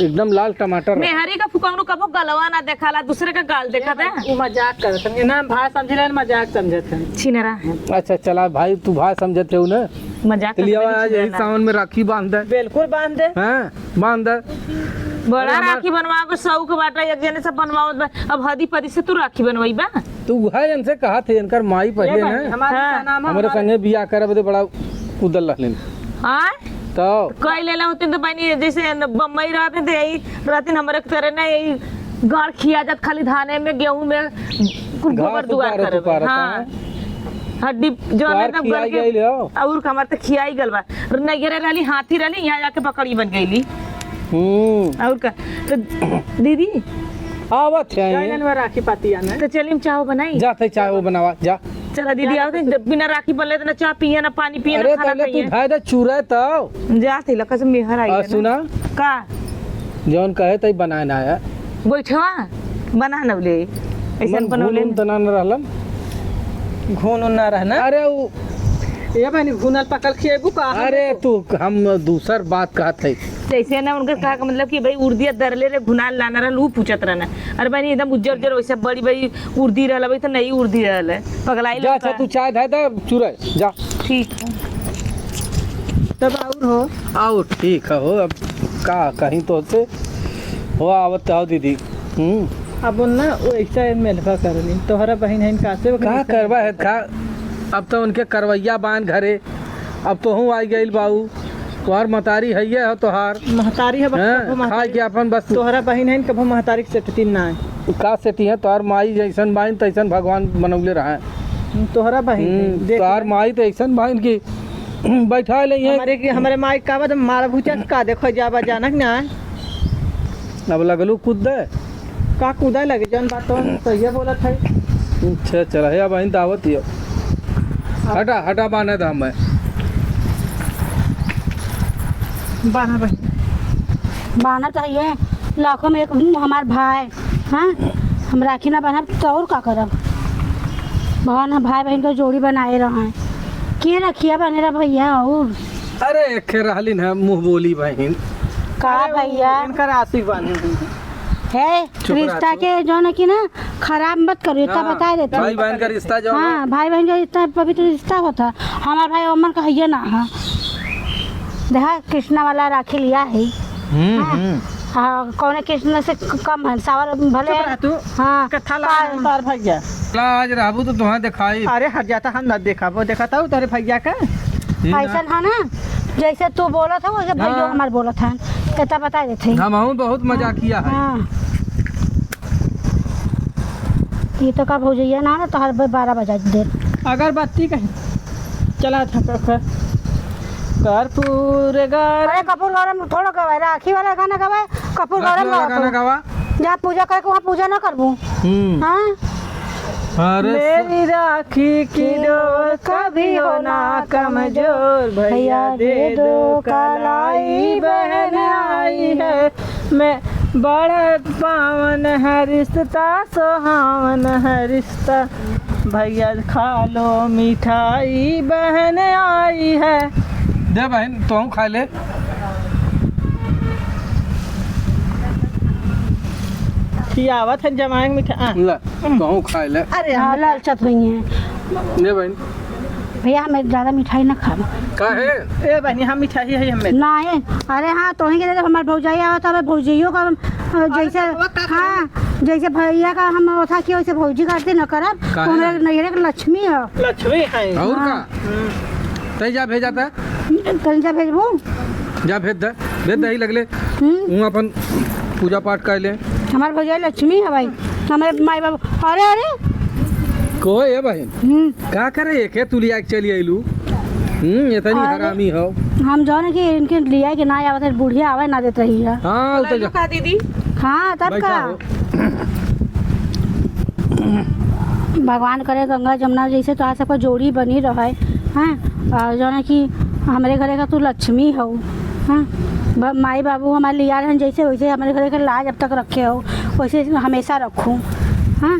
Speaker 2: एकदम लाल टमाटर।
Speaker 5: मेहरी का फुकाउनु कबो गलवा ना देखाला, दूसरे का गाल देखा था।
Speaker 4: वो मजाक करत हैं ना, भाई समझिला मजाक समझत हैं।
Speaker 5: छिनरा
Speaker 2: अच्छा चला भाई, तू भाई समझते हो ना।
Speaker 5: मजाक
Speaker 2: चलिए
Speaker 5: करते
Speaker 2: आज
Speaker 5: हैं,
Speaker 2: यही
Speaker 5: छिनरा।
Speaker 2: सावन में राखी बांध दे।
Speaker 4: बिल्कुल बांध दे।
Speaker 2: हैं बांध दे।
Speaker 5: बड़ा
Speaker 2: अरे
Speaker 5: राखी बनवाओ के सौ के बाटा एक जने से बनवाओ। अब हदी पदी से तू राखी बनवाई बा।
Speaker 2: तू है इनसे कहा थे, इनकर माई
Speaker 4: ये
Speaker 2: पहले
Speaker 4: बहनी,
Speaker 2: ना
Speaker 4: हमारा
Speaker 5: हाँ।
Speaker 4: क्या नाम है?
Speaker 2: हमारे संगे बियाह करे बदे बड़ा उदल रहलिन।
Speaker 5: हाँ,
Speaker 2: तो
Speaker 5: कई लेला होती तो बनी जैसे बम्बई रहते थे, यही रहते हमारे तरह ना, यही गाड़ खिया जात खाली धाने में गेहूं में कुल
Speaker 2: घास
Speaker 5: गोबर दुआर
Speaker 2: उपारत
Speaker 5: करे।
Speaker 2: उपारत,
Speaker 5: हाँ,
Speaker 2: हाँ।
Speaker 5: हड्डी जो
Speaker 2: द्वार
Speaker 5: है ना
Speaker 2: खियाई
Speaker 5: गल
Speaker 2: गइल
Speaker 5: के
Speaker 2: हो।
Speaker 5: और हमार तो खियाई गल बा। नगरे रहली, हाथी रहली, यहाँ जाके पकड़ी बन गईली। और का तो दीदी
Speaker 2: आवत है
Speaker 4: जाइलन में राखी पाती आना।
Speaker 5: तो चलिए चाहो बनाई।
Speaker 2: जाते चाय वो बनावा जा।
Speaker 5: चला दीदी आओ तो बिना राखी बनले तो ना चाय पिए ना पानी पिए
Speaker 2: अरे
Speaker 5: ना खाना
Speaker 2: पहले तू
Speaker 5: खाइए।
Speaker 2: भाई दे चूरा तो
Speaker 5: जाते लका से मेहर आई
Speaker 2: और
Speaker 5: है ना।
Speaker 2: सुना
Speaker 5: का
Speaker 2: जौन कहे तई बनाए ना है
Speaker 5: बैठवा बना नवले ऐसा
Speaker 2: मन
Speaker 5: बनवले
Speaker 2: घून तना न रहलन।
Speaker 4: घून उन ना रहना।
Speaker 2: अरे वो
Speaker 4: ये बहनी घूनल पकल खिएबू का।
Speaker 2: अरे तू हम दूसर बात कहत है।
Speaker 5: जैसे ना उनका कहा का मतलब कि भाई उर्दिया दरले रे घुनाल लाना रहा लू पूछत रहना। अरे बनी एकदम उज्जर उज्जर वैसे बड़ी बड़ी उर्दी रहला भाई तो नहीं उर्दी रहला पगलाई
Speaker 2: जा अच्छा तू चाय धै दे चूरा जा।
Speaker 5: ठीक है।
Speaker 4: तब और हो
Speaker 2: आओ ठीक है हो। अब का कहीं तो से हो आवत आओ दीदी।
Speaker 4: अब ना वैसा मेलवा करनी तोहरा बहन है का से
Speaker 2: का करवा है का। अब तो उनके करवैया बांध घरे। अब तो हूँ आई गई बाबू तोहार मतारी है ये हो तोहार
Speaker 4: महतारी है
Speaker 2: हैं, खा के अपन बस
Speaker 4: तोहरा बहन है कभो महतारी के सेटती ना है।
Speaker 2: का सेठी है तोहार माई जैसन बाइन तैसन भगवान बनौले रहा।
Speaker 4: तोहरा बहन है देख
Speaker 2: तोहार माई तो ऐसन बाइन की बैठा ले
Speaker 4: हमारे माई का बाद मारा भूचा का देखो जाबा जानक ना
Speaker 2: अब लगलू कूद दे।
Speaker 4: का कूदा लगे जौन बात तो सही बोलत है।
Speaker 2: अच्छा चल है बहन दावत ही हटा हटा बाने था मैं
Speaker 4: बाना बहन
Speaker 1: बाना चाहिए लाखों में एक हमार भाई। हाँ, हम राखी ना बना तो और का करब। बहन भाई बहन को जोड़ी बनाए रहे के रखिया बने रहा भैया। और
Speaker 2: अरे एक रहलिन है मुँह बोली बहन।
Speaker 1: का भैया
Speaker 4: इनका राशि बानी
Speaker 1: है
Speaker 2: चुप रह
Speaker 1: रिश्ता
Speaker 2: तू।
Speaker 1: के जो है कि ना खराब मत करो इतना बता देते।
Speaker 2: भाई बहन का रिश्ता जो है
Speaker 1: हाँ, भाई बहन का इतना पवित्र रिश्ता होता। हमारा भाई अमन का है ना। हाँ, देखा कृष्णा वाला राखी लिया है। हाँ, कौन कृष्ण से कम है सावर भले
Speaker 4: चुप रह तू।
Speaker 1: हाँ
Speaker 4: कथा ला तार भैया
Speaker 2: आज रहबू तो तुम्हें दिखाई
Speaker 4: अरे हट जाता हम न देखा वो देखा था तेरे भैया का
Speaker 1: ऐसा है ना जैसे तू बोला था वैसे भैया
Speaker 2: हाँ।
Speaker 1: हमारे बोला था कितना बता देते।
Speaker 2: हम बहुत मजा किया है।
Speaker 1: हाँ, ये तो कब हो जाइए ना तो हर 12 बजा दे।
Speaker 4: अगरबत्ती कहीं चला था कर्पूर गार
Speaker 1: अरे कपूर गौरम थोड़ा गवाए राखी वाला गाना गवाए कपूर गौरम
Speaker 2: गाना गवा।
Speaker 1: जहाँ पूजा करके वहाँ पूजा ना करबू। हाँ,
Speaker 2: अरे
Speaker 4: मेरी राखी की डोर कभी हो ना कमजोर भैया दे दो कलाई बहन आई है मैं बड़ा पावन है रिश्ता सुहावन है रिश्ता भैया खा लो मिठाई बहन आई है।
Speaker 2: दे बहन तो हम खा ले।
Speaker 4: खियावत है जमाएंगे मिठाई
Speaker 2: ला तो खा ले।
Speaker 4: अरे
Speaker 1: हाँ लालचत हुई हैं
Speaker 2: दे बहन
Speaker 1: भैया हमें ज़्यादा मिठाई ना खाओ।
Speaker 2: का है
Speaker 4: ए बहनी हम मिठाई है हमें
Speaker 1: ना है। अरे हाँ तो ही के हमारे भौजाई आवा था भौजियों का जैसे हाँ जैसे भैया का हम था कि वैसे भौजी करते न करब
Speaker 2: काहे?
Speaker 1: तो हमारे नैहरे के लक्ष्मी है।
Speaker 4: लक्ष्मी है
Speaker 2: और का तै जा भेजा था
Speaker 1: कहीं से भेजबू।
Speaker 2: जा भेज दे ही लगले वहाँ अपन पूजा पाठ कर ले।
Speaker 1: हमारे भौजाई लक्ष्मी है भाई हमारे माई बाबू। अरे अरे
Speaker 2: को है बहन का करे एक है तुलिया के चली आइलू इतनी हरामी हो।
Speaker 1: हम जो है कि इनके लिया कि ना आवत है, बुढ़िया आवे ना देत रही है।
Speaker 2: हाँ उतर जा
Speaker 5: का दीदी
Speaker 1: हाँ तब
Speaker 2: बैठा
Speaker 1: का
Speaker 2: हो।
Speaker 1: भगवान करे गंगा जमुना जैसे तो सबका जोड़ी बनी रहे हैं। और जो है कि हमारे घरे का तू लक्ष्मी हो। हाँ माई बाबू हमारे लिया रहन जैसे वैसे हमारे घरे का लाज अब तक रखे हो, वैसे हमेशा रखूँ। हाँ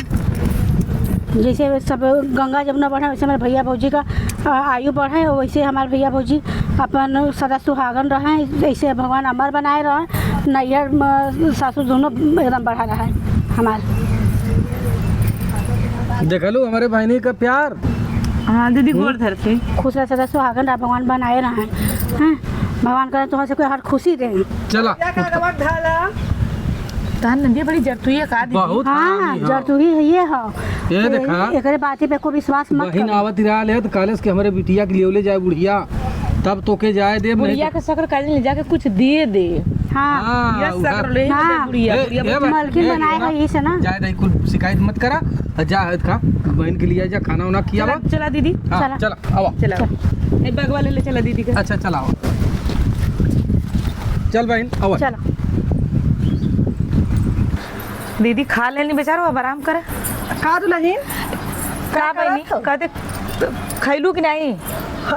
Speaker 1: जैसे सब गंगा जमुना बढ़े वैसे हमारे भैया भौजी का आयु बढ़े, वैसे हमारे भैया भौजी अपन सदा सुहागन रहें, ऐसे भगवान अमर बनाए रहें, नैहर सासू दोनों एकदम बढ़ा रहा है हमारे।
Speaker 2: देख लो हमारे बहनी का प्यार।
Speaker 5: हाँ दीदी गोर धरते
Speaker 1: खुश रह सदा सुहागन रह, भगवान बनाए रहें। हैं भगवान करे तो सबको हर खुशी दें।
Speaker 2: चला
Speaker 5: तहन नंदिया बड़ी जरतुई है का दीदी?
Speaker 2: बहुत
Speaker 1: हाँ
Speaker 2: हरामी, हाँ।
Speaker 1: जर तू ही ये हो
Speaker 2: ये देखा
Speaker 1: एकरे बाती पे को विश्वास मत
Speaker 2: बहन
Speaker 1: कर।
Speaker 2: आवत रहा ले तो कॉलेज के हमारे बिटिया के लिए ले जाए बुढ़िया, तब तोके जाए दे
Speaker 5: बुढ़िया के शक्कर काज ले जाके कुछ दे दे।
Speaker 1: हाँ
Speaker 5: ये शक्कर ले
Speaker 1: हाँ।
Speaker 5: बुढ़िया बुढ़िया
Speaker 1: मलकिन बनाए है यही से ना।
Speaker 2: जाए दही कुल शिकायत मत करा, जा है खा बहन के लिए जा खाना वाना किया
Speaker 5: चला चला दीदी
Speaker 2: हाँ
Speaker 1: चला।
Speaker 2: चला आवा।
Speaker 5: चला ए बैग वाले ले चला दीदी का।
Speaker 2: अच्छा चला आओ, चल बहन आवा।
Speaker 1: चलो
Speaker 5: दीदी खा लेनी बेचारो, अब आराम करे।
Speaker 4: का दुलहीन
Speaker 5: का बनी कहते खैलू कि नहीं?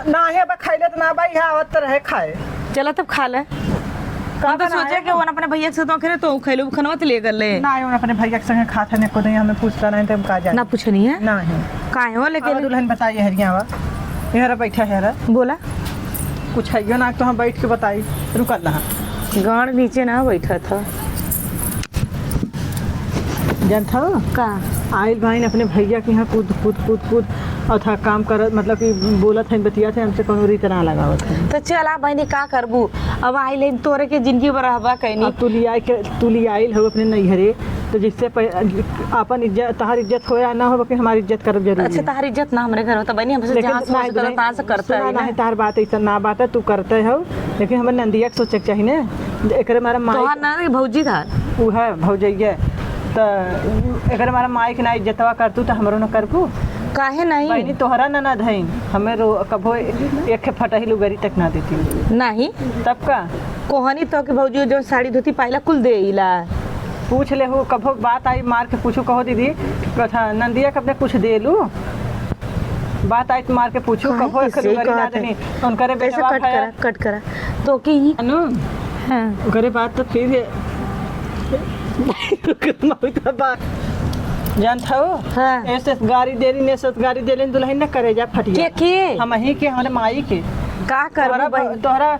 Speaker 4: ना है बा खैले तो ना भाई है आवत तो रहे खाए।
Speaker 5: चला तब खा ले। हम तो सोचे कि वो अपने भैया के साथ करे तो खैलू खनवा तो ले कर ले
Speaker 4: ना है अपने भैया के संगे खाते ने को नहीं हमें पूछता नहीं तो हम का जाए
Speaker 5: ना पूछनी है
Speaker 4: ना है।
Speaker 5: काहे हो
Speaker 4: के
Speaker 5: लेकिन
Speaker 4: दुल्हन बताइए हरिया वा यहाँ बैठा है
Speaker 5: बोला
Speaker 4: कुछ है ना तो हम बैठ के बताई रुकल रहा
Speaker 5: गाड़ नीचे ना बैठा था
Speaker 4: जानता हो
Speaker 5: का
Speaker 4: आयल भाई ने अपने भैया के यहाँ कूद कूद कूद कूद और था काम कर मतलब कि बोलत है बतिया थे हमसे कोनो रीत ना लगावत है।
Speaker 5: तो चला बहनी का करबू अब आई लेन तोरे के जिंदगी भर रहबा कहनी।
Speaker 4: अब तू ली आयल हो अपने नैहरे तो जिससे अपन इज्जत तहार इज्जत हो या ना हो कि हमारी इज्जत करब जरूरी
Speaker 5: अच्छा तहारी इज्जत ना हमरे घर होता बहनी हमसे जहाँ से सोच करता तहाँ से करता है
Speaker 4: ना
Speaker 5: ना।
Speaker 4: तार बात ऐसा ना बात है तू करते हो लेकिन हमारे नंदिया के सोचे के चाहिए ना एक हमारा माई
Speaker 5: तोहार ना रे भौजी था
Speaker 4: उ है भौजैया तो एक हमारा माई के ना इज्जतवा करतू तो हमरो न करबू
Speaker 5: काहे
Speaker 4: बहनी
Speaker 5: नहीं
Speaker 4: तोहरा ना धैन हमें कभो एक फटही लुगरी तक ना देती
Speaker 5: नहीं
Speaker 4: तब का
Speaker 5: कोहनी तो के भौजी जो साड़ी धोती पाइला कुल दे इला
Speaker 4: पूछ ले हो कभो बात आई मार के पूछू कहो दीदी कथा नंदिया के अपने कुछ दे लू बात आई तो मार के पूछू
Speaker 5: काहे
Speaker 4: कभो एक
Speaker 5: ऐसे ही
Speaker 4: लुगरी ना
Speaker 5: कहत है?
Speaker 4: देनी उनकरे
Speaker 5: कैसे
Speaker 4: बेटवा
Speaker 5: कट करा तो कि ही
Speaker 4: अनु
Speaker 5: हाँ
Speaker 4: उनकरे बात तो फिर बात जानता हो
Speaker 5: हाँ
Speaker 4: ऐसे गाड़ी दे रही ने गाड़ी दे लेन दुल्हन न करे जा
Speaker 5: के
Speaker 4: फटिया
Speaker 5: के
Speaker 4: हम ही के हमारे माई के
Speaker 5: का करबू बहनी
Speaker 4: तोहरा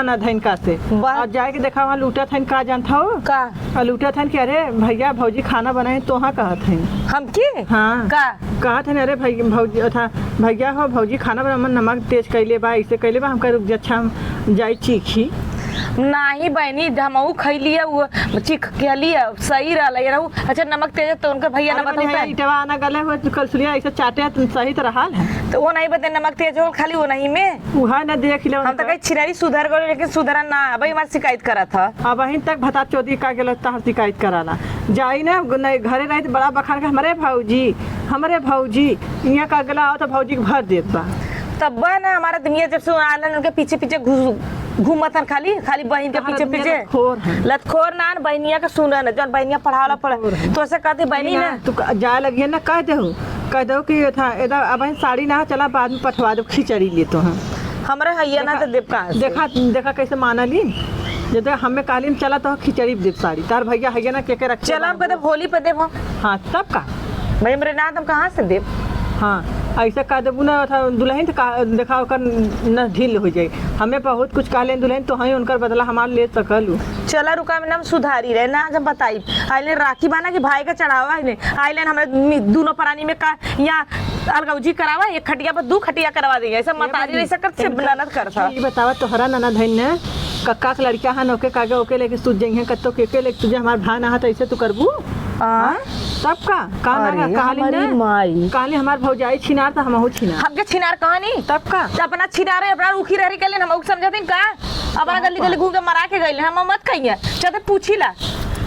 Speaker 4: ना धैन का से
Speaker 5: वाह।
Speaker 4: और जाके देखा वहाँ लूटा थैन का जानता हो
Speaker 5: का
Speaker 4: और लूटा थैन कि अरे भैया भौजी खाना बनाए तो हाँ कहत हैं
Speaker 5: हम के
Speaker 4: हाँ
Speaker 5: का
Speaker 4: कहत हैं अरे भैया भौजी था भैया हो भौजी खाना बना नमक तेज कैले बा ऐसे कैले बा हम कह अच्छा हम जाई चीखी
Speaker 5: नहीं बहनी हमहू खैलिए वो चिख के लिए सही रहल रहू अच्छा नमक तेज तो उनका भैया ना बताता
Speaker 4: इटवा आना गले हो कलसुलिया ऐसे चाटे तो सही तरह हाल है
Speaker 5: तो वो नहीं बता नमक तेज हो खाली वो नहीं में
Speaker 4: वहाँ न देख ले
Speaker 5: हम तो कहीं छिनारी सुधर गए लेकिन सुधरा ना अब हमारी शिकायत करा था
Speaker 4: अब वहीं तक भता चौधरी का गेल तहर शिकायत कराला जाई ना घरे रही तो बड़ा बखान के हमारे भौजी यहाँ का गला आओ तो भौजी के भर देत बा
Speaker 5: तब ना हमारा दुनिया जब से आलन उनके पीछे पीछे घूमत खाली खाली बहन के पीछे पीछे लतखोर ना बहनिया के सुन जौन बहनिया पढ़ाला पढ़ तो ऐसे कहते बहनी ना
Speaker 4: तू जाए लगी ना कह दो कि था अब साड़ी ना चला बाद में पठवा दो खिचड़ी ले तो हम
Speaker 5: हमारे हैया ना तो देव कहाँ से?
Speaker 4: देखा कैसे माना ली जब हमें कालीन चला तो खिचड़ी देव साड़ी तार भैया हैया ना के रख
Speaker 5: चला हम कहते होली पे देव
Speaker 4: हाँ तब का
Speaker 5: भाई मेरे नाथ हम कहाँ से देव
Speaker 4: हाँ ऐसा कह देबू ना था दुल्हन तो देखा ओकर न ढील हो जाए हमें बहुत कुछ कह लें दुल्हन तो हमें उनकर बदला हमारे ले सकलू
Speaker 5: चला रुका में नाम सुधारी रहे ना जब बताई आइले राखी बाना कि भाई का चढ़ावा है आइले हमारे दोनों प्राणी में का यहाँ अलगौजी करावा एक खटिया पर 2 खटिया करवा देंगे ऐसा मतारी नहीं सकत से ननद करता
Speaker 4: ये बतावा तोहरा नाना धन ने कक्का के लड़किया हन ओके कागे ओके लेके सूझ जाइए कत्तो के लेके तुझे हमार भान आहा तो ऐसे तू करबू तब का
Speaker 5: अरे
Speaker 4: कहली
Speaker 5: हमारी माई
Speaker 4: कहली हमार भौजाई छिनार तो हमहू छिनार
Speaker 5: हमके छिनार कहानी
Speaker 4: तब का
Speaker 5: अपना छिनारे अपना रुखी रही के हम समझते का अपना गली गली घूम के मरा के गए हम मत कहिए चाहते पूछी ला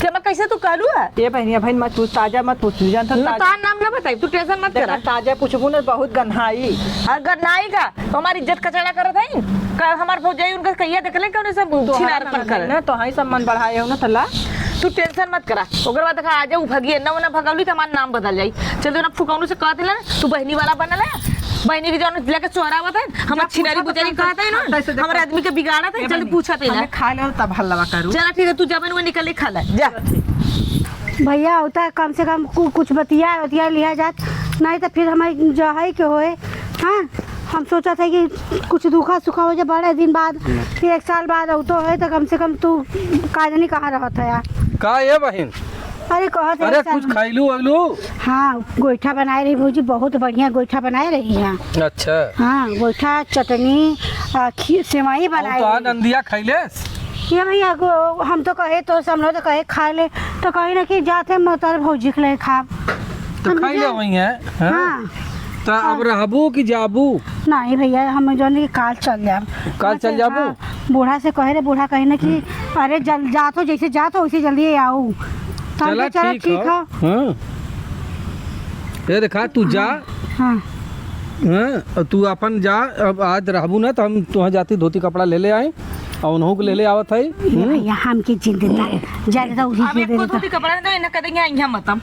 Speaker 5: के मैं कैसे तू कहलू है
Speaker 4: ये बहनिया बहन मत पूछ, ताजा मत पूछ, जान था
Speaker 5: तार नाम ना बताई, तू टेंशन मत
Speaker 4: देखा
Speaker 5: करा।
Speaker 4: ताजा पूछबू ना बहुत गन्हाई।
Speaker 5: अगर नाई का तो हमारी इज्जत कचड़ा करत है का हमार भौजाई उनका कहिया देखले कौन सब छिनारपन करे
Speaker 4: ना तो हाई सम्मान बढ़ाए हो ना तल्ला।
Speaker 5: तू टेंशन मत करा। ओकर बाद देखा आ जाऊ भगिए ना ना भगावली तो हमार नाम बदल जाई। चल ना फुकाउनु से कह देला ना तू बहनी वाला बनल है, बहनी के जौन लेके चोरावत है हम छिनारी बुचारी कहत है ना हमारे आदमी के बिगाड़त है। चल पूछत है ना
Speaker 4: खा ले तब हल्ला करू।
Speaker 5: चला ठीक है, तू जबन में निकल खा ले जा।
Speaker 1: भैया होता है कम से कम कुछ बतिया लिया जात, नहीं तो फिर हमारे जो है कि होए। हाँ हम सोचा था कि कुछ दुखा सुखा हो जाए बड़े दिन बाद, फिर 1 साल बाद हो तो है तो कम से कम तू काजनी कहाँ रहत है यार।
Speaker 2: का ये बहन?
Speaker 1: अरे कहत है
Speaker 2: अरे
Speaker 1: एक साल
Speaker 2: कुछ खाइलू अगलू?
Speaker 1: हाँ गोईठा बनाए रही भौजी, बहुत बढ़िया गोईठा बनाए रही है।
Speaker 2: अच्छा
Speaker 1: हाँ गोईठा चटनी सेवई बनाए
Speaker 2: तो
Speaker 1: रही।
Speaker 2: नंदिया खैलेस?
Speaker 1: ये भैया हम तो कहे तो समझो तो कहे खा ले तो कहे ना कि जाते मतर भौजी के लिए खा
Speaker 2: तो खाई ले वही है।
Speaker 1: हाँ
Speaker 2: तो अब रहबू कि जाबू?
Speaker 1: नहीं भैया हम जो नहीं काल चल जाब।
Speaker 2: काल चल जाबू?
Speaker 1: हाँ, बूढ़ा से कहे रे, बूढ़ा कहे ना कि अरे जल जा तो जैसे जा तो वैसे जल्दी आओ। तो हम
Speaker 2: चला
Speaker 1: कहे, चलो
Speaker 2: ठीक
Speaker 1: ठीक है।
Speaker 2: हाँ ये देखा तू जा।
Speaker 1: हाँ
Speaker 2: हाँ तू अपन जा। अब आज रहबू ना तो हम तुहाँ जाती धोती कपड़ा ले आए और उन्हों को ले आवत है।
Speaker 1: ये भैया हम की जिंदगी जाने तो उसी
Speaker 5: हम
Speaker 1: के
Speaker 5: एक
Speaker 1: दे
Speaker 5: को
Speaker 1: देता।
Speaker 5: धोती कपड़ा दे ना कदेंगे यहाँ मत हम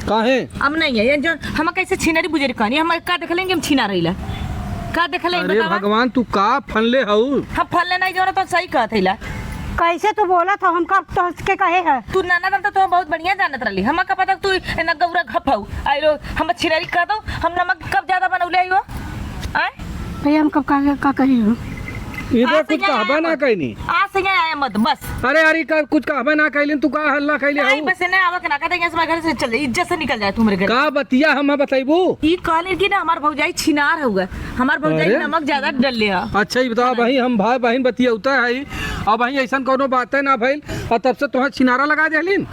Speaker 2: काहे?
Speaker 5: अब नहीं है ये जो हम कैसे छिनारी बुझेरी कहनी हम का देख लेंगे हम छिना रहीला का देख ले
Speaker 2: अरे
Speaker 5: बतावा।
Speaker 2: भगवान तू का फनले हऊ?
Speaker 5: हम फल ले नहीं जो तो सही कहत हैला।
Speaker 1: कैसे तू बोला था हम कब तो के कहे है।
Speaker 5: तू नाना दम तो बहुत बढ़िया जानत रही। हम का पता तू ना गौरा घफाऊ आइलो हम छिनारी कह दो हम नमक कब ज्यादा बनौले आइयो आय
Speaker 1: भैया हम कब का कही हो।
Speaker 2: इधर कुछ कहबा ना कहनी।
Speaker 5: आज से यहाँ आया मत बस।
Speaker 2: अरे अरे का कुछ कहबा ना कहलिन तू का हल्ला कहले
Speaker 5: नहीं
Speaker 2: हऊ?
Speaker 5: बस नहीं आवक ना कहते यहाँ से घर से चल इज्जत से निकल जाए तू मेरे घर।
Speaker 2: का बतिया हम बताइबू?
Speaker 5: ई कहले कि ना हमार भौजाई छिनार हुआ, हमार भौजाई
Speaker 2: अरे?
Speaker 5: नमक ज्यादा डल ले।
Speaker 2: अच्छा ही बताओ भाई, हम भाई बहन बतियौता है अब भाई ऐसा कोनो बात है ना भइल और तब से तुहाँ छिनारा लगा देलिन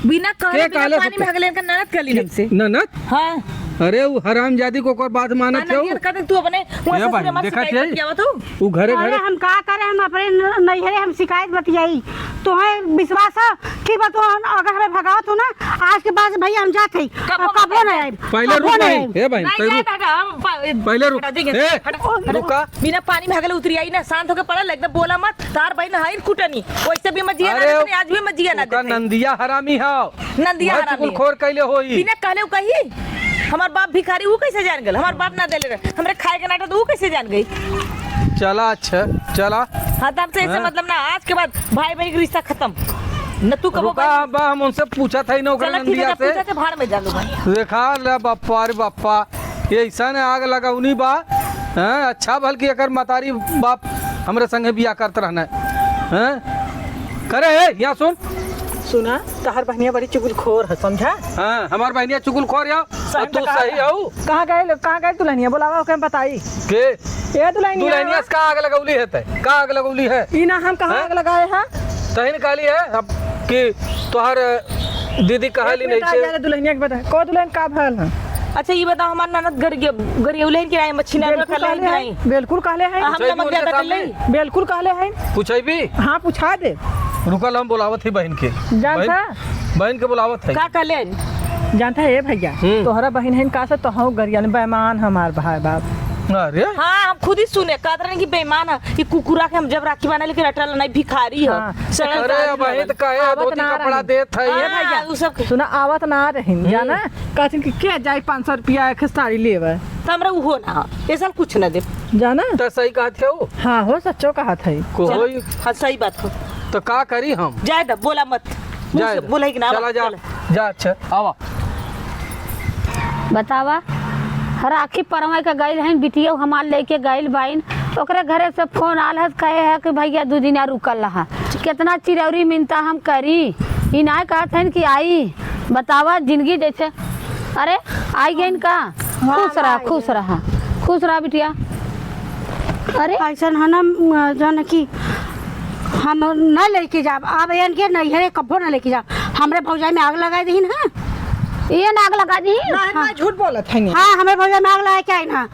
Speaker 5: बिना कहले
Speaker 2: के
Speaker 5: बिना
Speaker 2: काले
Speaker 5: पानी में हगले का ननद कर ली हमसे।
Speaker 2: ननद?
Speaker 5: हाँ
Speaker 2: अरे वो हरामजादी को कोई बात मानत है
Speaker 5: ननद कहते तू अपने वहाँ
Speaker 2: ये भाई,
Speaker 5: ससुर माँ
Speaker 2: देखा
Speaker 5: शिकायत
Speaker 2: चाहिए?
Speaker 5: किया हुआ तू।
Speaker 2: वो घरे
Speaker 1: अरे
Speaker 2: घरे
Speaker 1: हम का करे, हम अपने नैहरे हम शिकायत बतियाई तो है विश्वास है कि बतो अगर हमें भगाओ तो ना आज के बाद भैया हम जाते ही कबो नहीं आए।
Speaker 2: पहले रुक भाई। हे भाई
Speaker 5: नहीं
Speaker 2: पहले
Speaker 5: जाता का, हम
Speaker 2: पहले रुक।
Speaker 5: हटा देंगे।
Speaker 2: ए,
Speaker 5: हटा।
Speaker 2: रुका।
Speaker 5: बिना पानी में हगले उतरी आई ना शांत होकर पड़ा एकदम बोला मत। तार बहन हाई कुटनी वैसे भी मत जिया ना
Speaker 2: अरे
Speaker 5: देते, आज भी मत जिया ना
Speaker 2: का
Speaker 5: देते।
Speaker 2: नंदिया हरामी हाव
Speaker 5: नंदिया
Speaker 2: मैं
Speaker 5: हरामी
Speaker 2: चुगलखोर कैले होई।
Speaker 5: बिना कहले उ कही हमार बाप भिखारी वो कैसे जान गल। हमार बाप ना देले रहे हमरे खाए के नाटक वो कैसे जान गई।
Speaker 2: चला अच्छा चला
Speaker 5: हाँ तब से ऐसे
Speaker 2: हाँ।
Speaker 5: मतलब ना आज के बाद भाई बहन का रिश्ता खत्म न। तू कबो
Speaker 2: रुका बा हम उनसे पूछा था ना ओकरा
Speaker 5: चला ठीक है
Speaker 2: नंदिया
Speaker 5: पूछा
Speaker 2: से
Speaker 5: के भाड़ में जा लो भाई।
Speaker 2: देखा ले बाप्पा अरे बाप्पा ये ऐसा ने आग लगा उन्हीं बा। हाँ अच्छा भल की अगर मतारी बाप हमरे संगे बिया करते रहना है करे है यहाँ सुन
Speaker 4: सुना तहर बहनिया बड़ी चुगलखोर है समझा।
Speaker 2: हाँ हमार बहनिया चुगलखोर या और तू सही हऊ
Speaker 4: कहाँ गए दुल्हनिया बोलावा ओके बताई
Speaker 2: के
Speaker 4: ये दुल्हनिया
Speaker 2: दुल्हनिया से का आग लगौली है तय का आग लगौली है
Speaker 4: ई ना हम कहाँ
Speaker 2: हैं?
Speaker 4: आग लगाए हैं।
Speaker 2: तहिन कहली है अब कि तोहर दीदी कहली नहीं छे
Speaker 4: दुल्हनिया के बता को दुल्हन का भल है।
Speaker 5: अच्छा ये बताओ हमार ननद गरियौलेन के मच्छी ना
Speaker 4: बिल्कुल
Speaker 5: कर
Speaker 4: कहले
Speaker 5: नहीं
Speaker 4: हैं, बिल्कुल कहले हैं,
Speaker 5: हम
Speaker 2: पूछे भी
Speaker 5: नमक
Speaker 2: उनके
Speaker 5: ज्यादा कर
Speaker 2: सामने?
Speaker 5: ले।
Speaker 4: बिल्कुल कहले हैं।
Speaker 2: पूछे भी
Speaker 4: हाँ पूछा दे।
Speaker 2: रुकल हम बुलावत ही बहन के
Speaker 4: जानता
Speaker 2: बहन के बुलावत है
Speaker 5: का कहले
Speaker 4: जानता है भैया तोहरा बहन है का से तो हम गरियन बेमान हमार भाई बाप।
Speaker 2: अरे
Speaker 5: हाँ हम खुद ही सुने कहते रहे कि बेईमान है ये कुकुरा के हम जब राखी बना लेके रटल नहीं भिखारी है
Speaker 4: हाँ।
Speaker 5: सड़ल
Speaker 2: अरे
Speaker 5: दाल
Speaker 2: बहन
Speaker 5: वाला।
Speaker 2: कहे
Speaker 4: आवत
Speaker 2: धोती
Speaker 4: ना
Speaker 2: कपड़ा
Speaker 4: रही।
Speaker 2: देत है
Speaker 5: हाँ,
Speaker 4: भैया।
Speaker 5: उ सब
Speaker 4: सुना आवत ना रही जाना कहथिन कि क्या जाए 500 रुपया खिस्तारी लेवे
Speaker 5: तो हमरा उहो ना ये सब कुछ ना दे।
Speaker 4: जाना।
Speaker 2: तो सही कहते हो
Speaker 4: हाँ हो सच्चो कहा था।
Speaker 2: को
Speaker 5: चल,
Speaker 2: होई
Speaker 5: हाँ सही बात हो
Speaker 2: तो का करी हम
Speaker 5: जाए द बोला मत मुँह से बोला कि ना
Speaker 2: चला जा
Speaker 5: चल।
Speaker 2: जा अच्छा आवा
Speaker 3: बतावा राखी परवा के गई हैं बिटिया हमार लेके गई बाइन ओकरे घरे से फोन आल है कहे है कि भैया 2 दिन रुकल रहा कितना चिरौरी मिनता हम करी ई ना कहत हैं कि आई बतावा जिंदगी जैसे अरे आई गई का खुश रहा बिटिया। अरे
Speaker 1: ऐसा है ना जान कि हम न लेके जाब आप एन के नैहरे कब्बो न लेके जाब हमरे भौजाई में आग लगा दी ना।
Speaker 3: ये नाग लगा दी
Speaker 4: ना झूठ बोलत है।
Speaker 1: हाँ हमें भौजाई में आग लगा के आई ना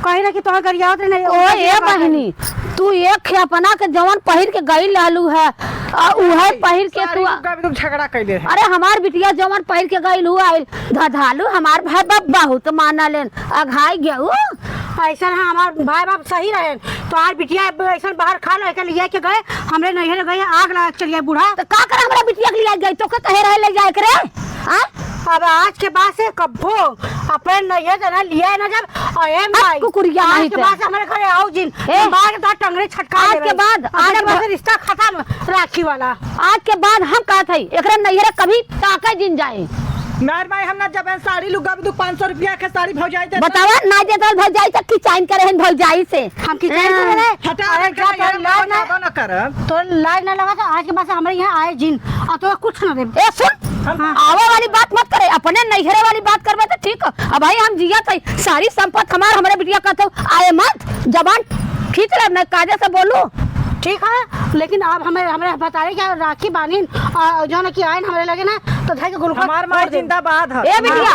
Speaker 1: कहीं ना कि तोहर गरियावत नहीं
Speaker 3: ओ ये बहनी तू एक अपना के जवन पहिर के गई लालू है उहे पहिर के तू
Speaker 4: तुम झगड़ा कैले है।
Speaker 3: अरे हमार बिटिया जवन पहिर के गई हुआ धधालू हमार भाई बाप बहुत माना लेन अघाई गऊ
Speaker 1: ऐसा है हमार भाई बाप सही रहे तो आज बिटिया ऐसा बाहर खा लो लिए के गए हमरे नैहर गए आग लगा के चलिए बूढ़ा।
Speaker 3: तो का कर हमरा बिटिया के लिए गई तो का कहे रहे ले जाए करे
Speaker 1: अब आज के बाद से कब्बो अपने नैहर जना लिया ना जब अरे भाई
Speaker 3: कुकुरिया
Speaker 1: आज
Speaker 3: नहीं
Speaker 1: के
Speaker 3: थे।
Speaker 1: बाद से हमारे घरे आओ जिन
Speaker 3: ए,
Speaker 1: बाहर के दांत टंगरे छटका
Speaker 3: आज
Speaker 1: देवे।
Speaker 3: के बाद
Speaker 1: आज के बाद से रिश्ता खत्म राखी वाला।
Speaker 3: आज के बाद हम कहत हई एकरा नैहर कभी ताका जिन जाए
Speaker 4: मार माई हम ना जब साड़ी लुगा भी 500 रुपया के साड़ी भौजाई दे
Speaker 3: बतावा ना देता भौजाई तक किचाइन करे हन भौजाई से
Speaker 1: हम किचन में रहे
Speaker 4: हटा
Speaker 1: अरे जा तो लाज ना
Speaker 4: ना कर
Speaker 1: तो लाज ना लगा तो आज के बाद से हमारे यहाँ आए जिन और तो कुछ ना दे।
Speaker 3: ए सुन आवे वाली बात मत करे अपने नैहरे वाली बात करबे तो ठीक है। अब भाई हम जिया थई सारी संपत्ति हमारे बिटिया कहते आए मत जबान खींच ले न काजे से बोलू
Speaker 1: ठीक है लेकिन अब हमें बताए क्या राखी बानीन और जो ना कि आयन हमारे लगे ना तो धाई के गुलका
Speaker 4: हमार माई जिंदाबाद है।
Speaker 3: ए बिटिया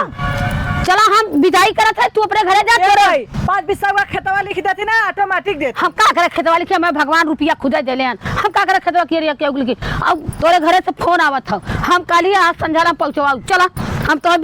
Speaker 3: चला हम विदाई करत है तू अपने घरे जा तोरे
Speaker 4: 5 बिस्सा का खेतवा लिख देती ना ऑटोमेटिक दे।
Speaker 3: हम का करे खेतवा लिखे मैं भगवान रुपया खुदा देले हन हम का करे खेतवा के रिया के लिखी अब तोरे घरे से फोन आवत ह हम काली आज संझारा पहुंचवाऊ चला हम तो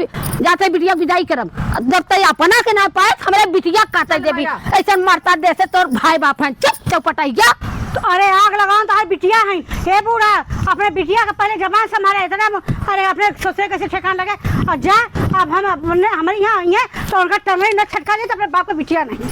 Speaker 3: जाते बिटिया विदाई करब जब तक अपना के ना पाए हमरे बिटिया काटे देबी ऐसा मरता दे से तोर भाई बाप हैं चुप चौपटाइया।
Speaker 1: तो अरे आग लगाओ तो आज बिटिया है हे बूढ़ा अपने बिटिया का पहले जबान से हमारे इतना अरे अपने सोचे कैसे ठेकान लगे और जा अब हम अपने हमारे यहाँ आई है तो उनका टंगड़ी न छटका दे तो अपने बाप का बिटिया नहीं।